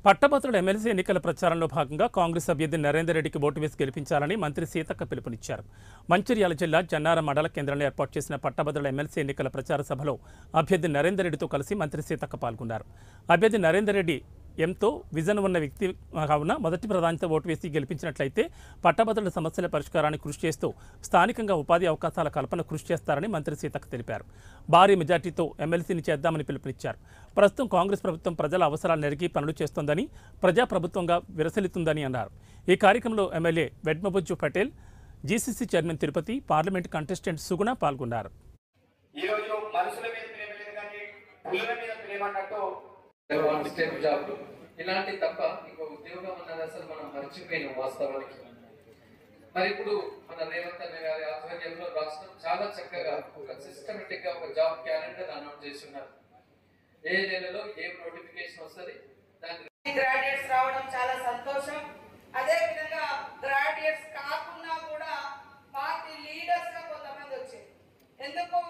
పట్టభద్రుల ఎమ్మెల్సీ ఎన్నికల ప్రచారంలో భాగంగా కాంగ్రెస్ అభ్యర్థి నరేందర్ రెడ్డికి ఓటు వేసి గెలిపించాలని మంత్రి సీతక్క పిలుపునిచ్చారు. మంచిర్యాల జిల్లా జన్నారం మండల కేంద్రంలో ఏర్పాటు చేసిన పట్టభద్రుల ఎమ్మెల్సీ ఎన్నికల ప్రచార సభలో అభ్యర్థి నరేందర్ రెడ్డితో కలిసి మంత్రి సీతక్క పాల్గొన్నారు. అభ్యర్థి నరేందర్ రెడ్డి ఎంతో విజన్ ఉన్న వ్యక్తి కావున మొదటి ప్రధానితో ఓటు వేసి గెలిపించినట్లయితే పట్టభద్రుల సమస్యల పరిష్కారానికి కృషి చేస్తూ స్థానికంగా ఉపాధి అవకాశాల కల్పన కృషి చేస్తారని మంత్రి సీతక్క తెలిపారు. భారీ మెజార్టీతో ఎమ్మెల్సీని చేద్దామని పిలుపునిచ్చారు. ప్రస్తుతం కాంగ్రెస్ ప్రభుత్వం ప్రజల అవసరాలు నెరిగి పనులు చేస్తోందని, ప్రజాప్రభుత్వంగా విరసిల్లుతుందని అన్నారు. ఈ కార్యక్రమంలో MLA Vedmabojju Patel, GCC chairman Tirupati, parliament contestant Suguna పాల్గొన్నారు. ఇలాంటి తప్ప ఇంకో ఉద్యోగం అన్నది అసలు మనం మర్చిపోయినాం వాస్తవానికి. మరి ఇప్పుడు మన రేవంత్ అన్న గారి ఆధ్వర్యంలో రాష్ట్రం చాలా చక్కగా ఒక సిస్టమేటిక్ గా ఒక జాబ్ క్యాలెండర్ అనౌన్స్ చేస్తున్నారు. ఏ నెలలో ఏం నోటిఫికేషన్ వస్తుంది, దాని గ్రాడ్యుయేట్స్ రావడం చాలా సంతోషం. అదే విధంగా గ్రాడ్యుయేట్స్ కాకుండా కూడా పార్టీ లీడర్స్ గా కొంతమంది వచ్చారు. ఎందుకు